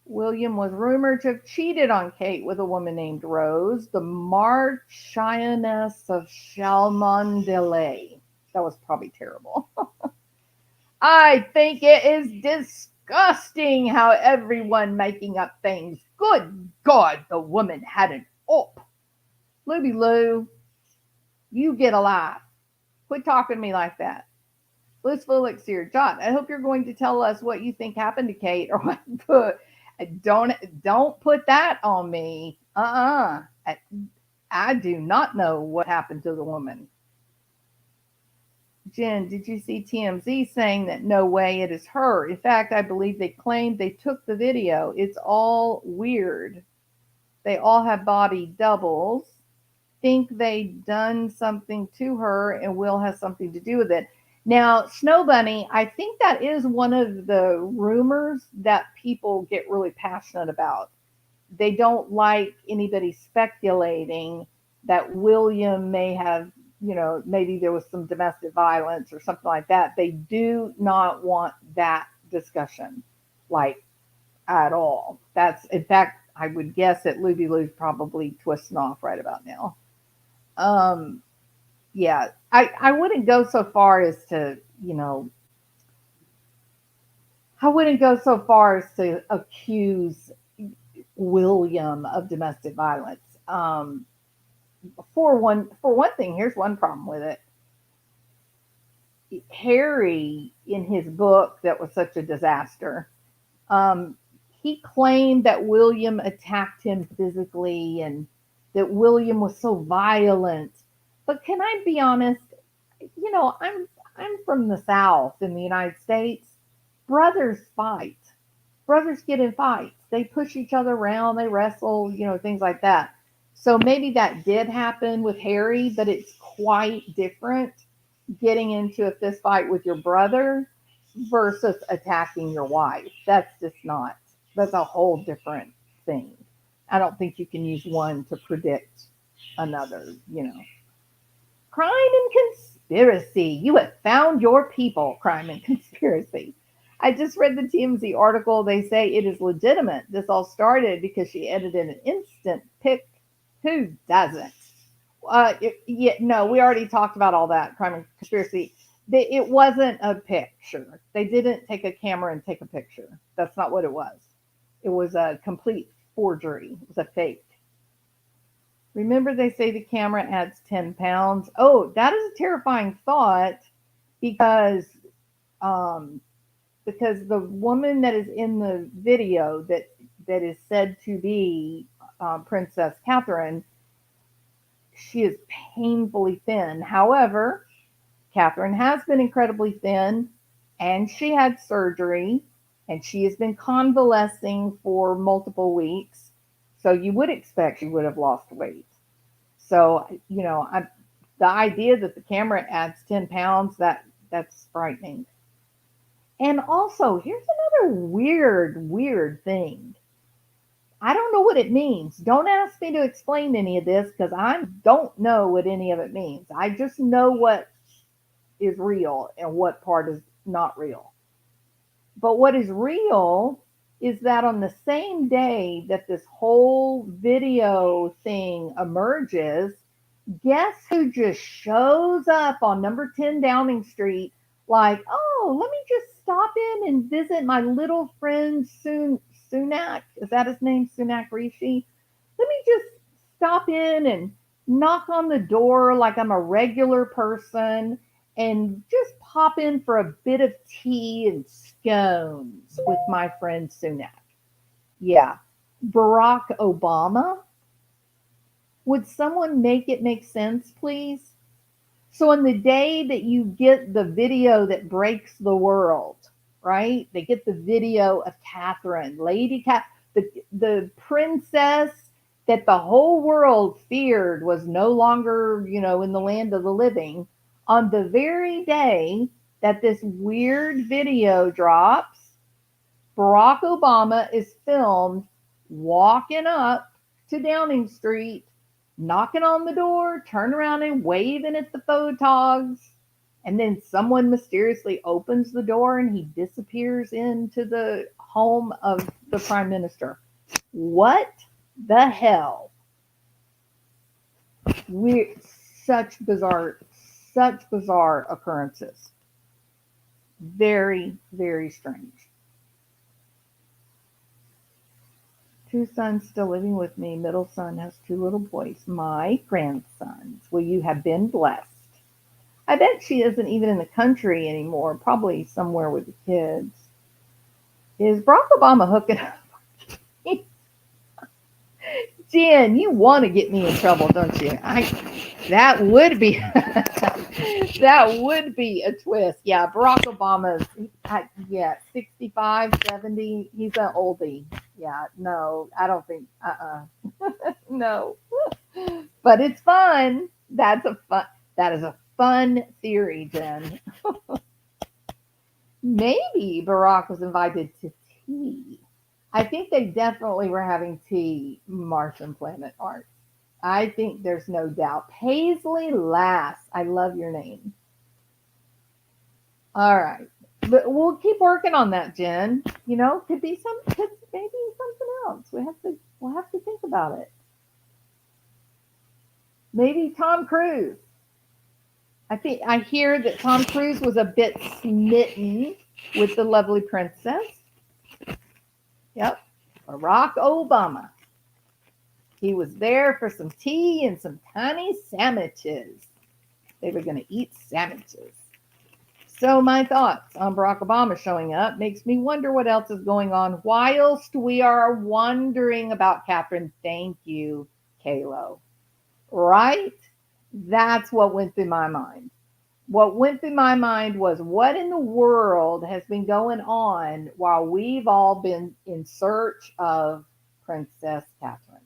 William was rumored to have cheated on Kate with a woman named Rose, the Marchioness of Cholmondeley. That was probably terrible. I think it is disgusting how everyone making up things. Good God, the woman had an up. Luby Lou, You get a life. Quit talking to me like that. Blissful Elixir, John, I hope you're going to tell us what you think happened to Kate or what put. Don't put that on me. I do not know what happened to the woman. Jen, did you see TMZ saying that no way it is her? In fact, I believe they claimed they took the video. It's all weird. They all have body doubles. Think they done something to her and Will has something to do with it. Now, Snow Bunny, I think that is one of the rumors that people get really passionate about. They don't like anybody speculating that William may have, maybe there was some domestic violence or something like that. They do not want that discussion, like, at all. That's, in fact, I would guess that Luby Lou's probably twisting off right about now. Um, yeah, I wouldn't go so far as to, I wouldn't go so far as to accuse William of domestic violence. For one thing, here's one problem with it. Harry, in his book that was such a disaster, um, he claimed that William attacked him physically and that William was so violent. But can I be honest? I'm from the South in the United States. Brothers fight. Brothers get in fights. They push each other around. They wrestle. Things like that. So maybe that did happen with Harry, but it's quite different getting into a fist fight with your brother versus attacking your wife. That's just not. That's a whole different thing. I don't think you can use one to predict another. Crime and conspiracy. You have found your people. Crime and conspiracy. I just read the TMZ article. They say it is legitimate. This all started because she edited an instant pic. Who doesn't? Yeah, no, we already talked about all that. Crime and conspiracy. It wasn't a picture. They didn't take a camera and take a picture. That's not what it was. It was a complete forgery. It was a fake. Remember, they say the camera adds 10 pounds. Oh, that is a terrifying thought because um, because the woman that is in the video that is said to be Princess Catherine, she is painfully thin. However, Catherine has been incredibly thin, and she had surgery, and she has been convalescing for multiple weeks. So you would expect she would have lost weight. So the idea that the camera adds 10 pounds, that's frightening. And also, here's another weird thing. I don't know what it means. Don't ask me to explain any of this because I don't know what any of it means. I just know what is real and what part is not real. But what is real is that on the same day that this whole video thing emerges, guess who just shows up on number 10 Downing Street like, oh, let me just stop in and visit my little friend Sunak. Is that his name? Sunak Rishi? Let me just stop in and knock on the door like I'm a regular person and just pop in for a bit of tea and scones with my friend Sunak. Yeah. Barack Obama. Would someone make it make sense, please? So on the day that you get the video that breaks the world, right? They get the video of Catherine, the princess that the whole world feared was no longer, in the land of the living. On the very day that this weird video drops, Barack Obama is filmed walking up to Downing Street, knocking on the door, turn around and waving at the photogs, and then someone mysteriously opens the door and he disappears into the home of the prime minister. What the hell? We such bizarre occurrences. Very, very strange. two sons still living with me. Middle son has two little boys, my grandsons. Well, you have been blessed. I bet she isn't even in the country anymore, probably somewhere with the kids. Is Barack Obama hooking up? Jen, you want to get me in trouble, don't you? That would be that would be a twist. Yeah, Barack Obama's yeah, 65, 70. He's an oldie. Yeah, no, I don't think no. But it's fun. That is a fun theory, Jen. Maybe Barack was invited to tea. I think they definitely were having tea, Martian Planet Art. I think there's no doubt. Paisley Lass, I love your name. All right. But we'll keep working on that, Jen. Could be could maybe something else. We'll have to think about it. Maybe Tom Cruise. I hear that Tom Cruise was a bit smitten with the lovely princess. Yep. Barack Obama. He was there for some tea and some tiny sandwiches. They were going to eat sandwiches. So my thoughts on Barack Obama showing up makes me wonder what else is going on whilst we are wondering about Catherine. Thank you, Kalo. Right? That's what went through my mind. What went through my mind was what in the world has been going on while we've all been in search of Princess Catherine.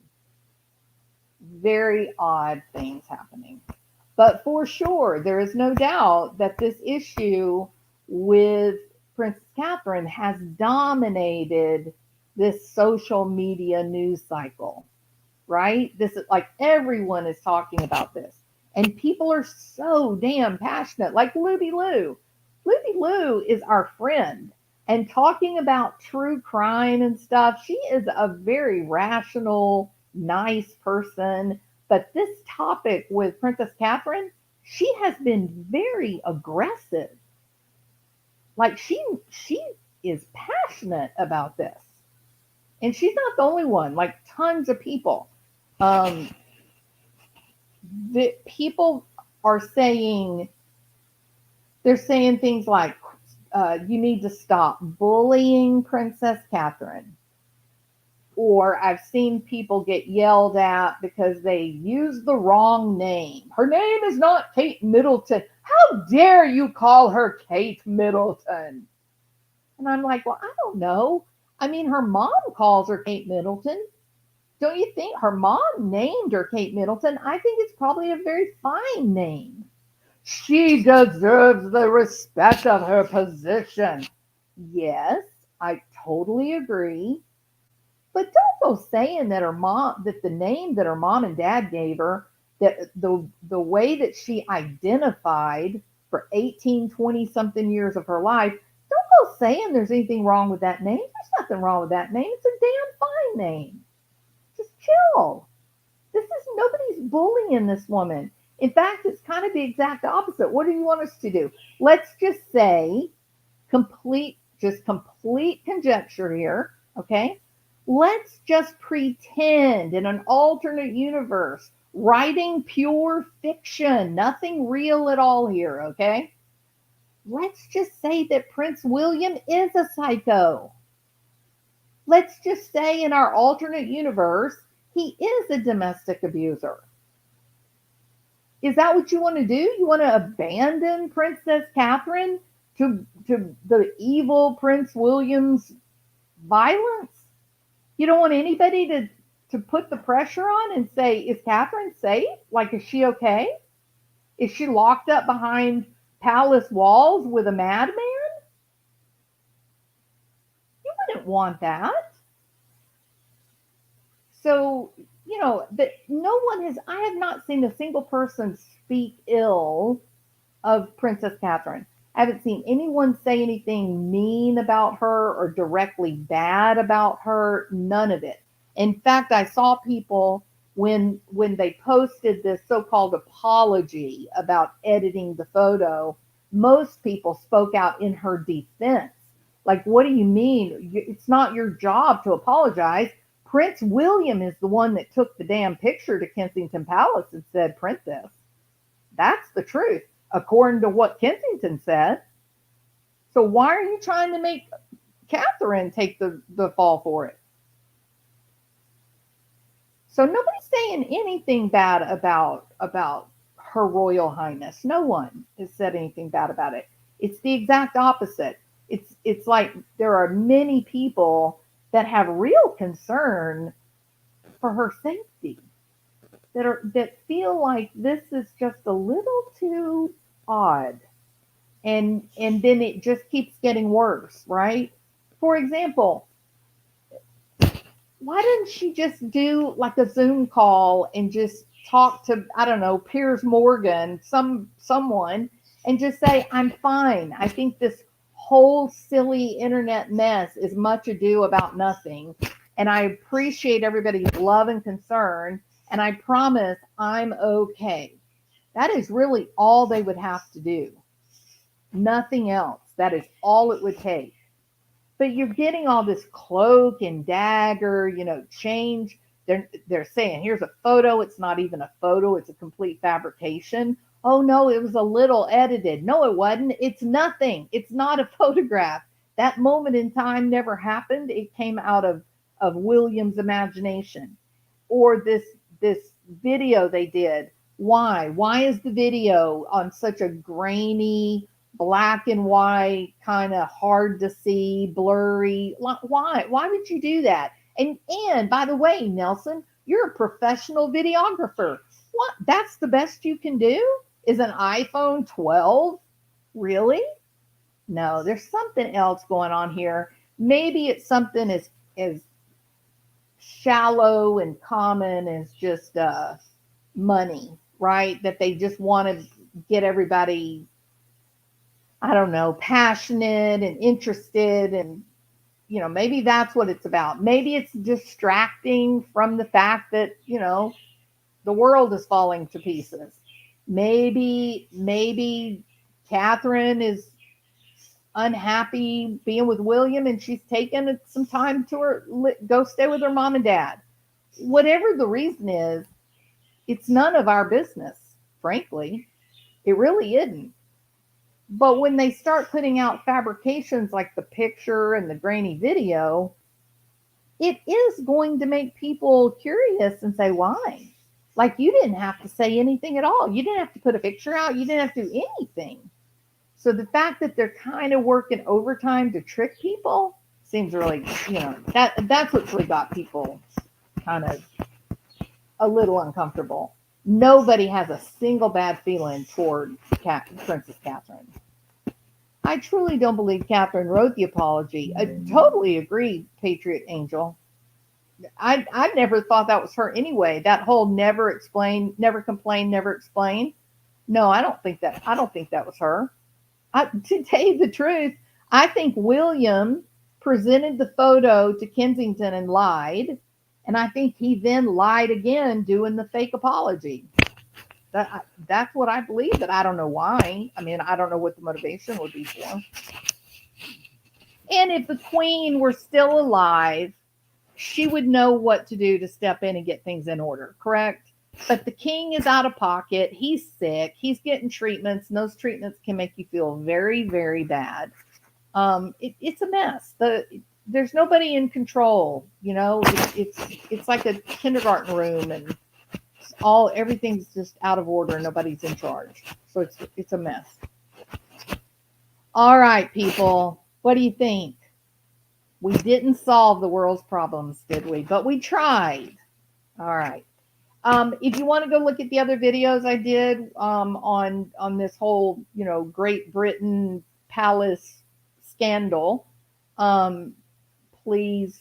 Very odd things happening. But for sure, there is no doubt that this issue with Princess Catherine has dominated this social media news cycle, right? This is like everyone is talking about this. And people are so damn passionate, like Luby Lou. Luby Lou is our friend. And talking about true crime and stuff, she is a very rational, nice person. But this topic with Princess Catherine, she has been very aggressive. Like she is passionate about this. And she's not the only one, like tons of people. Um, the people are saying they're saying things like you need to stop bullying Princess Catherine, or I've seen people get yelled at because they use the wrong name. Her name is not Kate Middleton. How dare you call her Kate Middleton? And I'm like, well, I don't know. I mean, her mom calls her Kate Middleton. Don't you think her mom named her Kate Middleton? I think it's probably a very fine name. She deserves the respect of her position. Yes, I totally agree. But don't go saying that that the name that her mom and dad gave her, that the way that she identified for 18, 20 something years of her life, don't go saying there's anything wrong with that name. There's nothing wrong with that name. It's a damn fine name. Just chill. Nobody's bullying this woman. In fact, it's kind of the exact opposite. What do you want us to do? Let's just say complete conjecture here, okay? Let's just pretend in an alternate universe, writing pure fiction, nothing real at all here, okay? Let's just say that Prince William is a psycho. Let's just say in our alternate universe, he is a domestic abuser. Is that what you want to do? You want to abandon Princess Catherine to the evil Prince William's violence? You don't want anybody to put the pressure on and say, is Catherine safe? Like, is she okay? Is she locked up behind palace walls with a madman? You wouldn't want that. So, that no one I have not seen a single person speak ill of Princess Catherine. I haven't seen anyone say anything mean about her or directly bad about her. None of it. In fact, I saw people when they posted this so-called apology about editing the photo, most people spoke out in her defense. Like, what do you mean? It's not your job to apologize. Prince William is the one that took the damn picture to Kensington Palace and said, print this. That's the truth, according to what Kensington said. So why are you trying to make Catherine take the fall for it? So nobody's saying anything bad about Her Royal Highness. No one has said anything bad about it. It's the exact opposite. It's like there are many people that have real concern for her safety, that feel like this is just a little too odd, and then it just keeps getting worse, right? For example, why didn't she just do like a Zoom call and just talk to, I don't know, Piers Morgan, someone, and just say, I'm fine. I think this whole silly internet mess is much ado about nothing. And I appreciate everybody's love and concern. And I promise I'm okay. That is really all they would have to do. Nothing else. That is all it would take. But you're getting all this cloak and dagger, change. They're saying, here's a photo. It's not even a photo. It's a complete fabrication. Oh no, it was a little edited. No, it wasn't. It's nothing. It's not a photograph. That moment in time never happened. It came out of William's imagination. Or this video they did. Why is the video on such a grainy, black and white, kind of hard to see, blurry? Why would you do that? And by the way, Nelson, you're a professional videographer. What? That's the best you can do? Is an iPhone 12? Really? No, there's something else going on here. Maybe it's something as shallow and common as just money, right? That they just want to get everybody, I don't know, passionate and interested. And, maybe that's what it's about. Maybe it's distracting from the fact that, the world is falling to pieces. Maybe Catherine is unhappy being with William and she's taken some time to go stay with her mom and dad. Whatever the reason is, it's none of our business, frankly. It really isn't. But when they start putting out fabrications like the picture and the grainy video, it is going to make people curious and say, why? Like, you didn't have to say anything at all. You didn't have to put a picture out. You didn't have to do anything. So the fact that they're kind of working overtime to trick people seems really, that's what's really got people kind of a little uncomfortable. Nobody has a single bad feeling toward Princess Catherine. I truly don't believe Catherine wrote the apology. I totally agree, Patriot Angel. I never thought that was her anyway. That whole never explain, never complain, never explain. No, I don't think that was her. To tell you the truth, I think William presented the photo to Kensington and lied. And I think he then lied again doing the fake apology. That's what I believe, but I don't know why. I mean, I don't know what the motivation would be for. And if the queen were still alive, she would know what to do to step in and get things in order, correct? But the king is out of pocket. He's sick. He's getting treatments, and those treatments can make you feel very, very bad. It's a mess. There's nobody in control. It's like a kindergarten room, and everything's just out of order. Nobody's in charge. So it's a mess. All right, people. What do you think? We didn't solve the world's problems, did we? But we tried. All right. If you want to go look at the other videos I did on this whole, Great Britain palace scandal, please.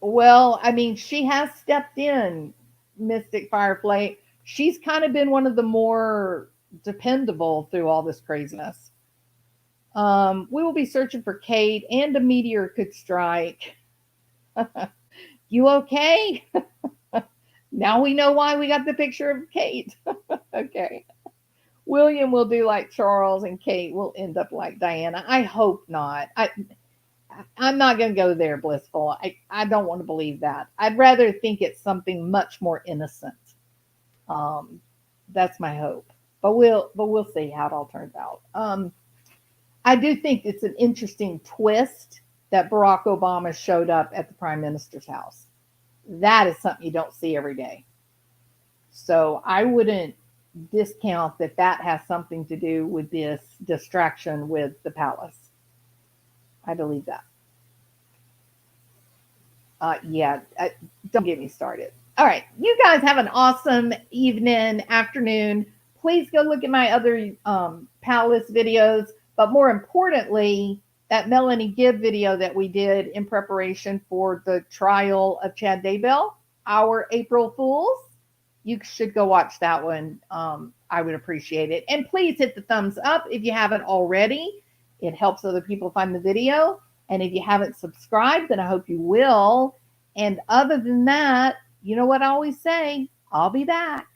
Well, I mean, she has stepped in, Mystic Firefly. She's kind of been one of the more dependable through all this craziness. We will be searching for Kate, and a meteor could strike. You okay? Now we know why we got the picture of Kate. Okay. William will do like Charles, and Kate will end up like Diana. I hope not. I'm not going to go there, Blissful. I don't want to believe that. I'd rather think it's something much more innocent. Um, that's my hope. But we'll see how it all turns out. I do think it's an interesting twist that Barack Obama showed up at the prime minister's house. That is something you don't see every day. So I wouldn't discount that that has something to do with this distraction with the palace. I believe that. Yeah, don't get me started. All right, you guys have an awesome evening, afternoon. Please go look at my other Palace videos, but more importantly, that Melanie Gibb video that we did in preparation for the trial of Chad Daybell, our April Fools. You should go watch that one. I would appreciate it. And please hit the thumbs up if you haven't already. It helps other people find the video. And if you haven't subscribed, then I hope you will. And other than that, you know what I always say, I'll be back.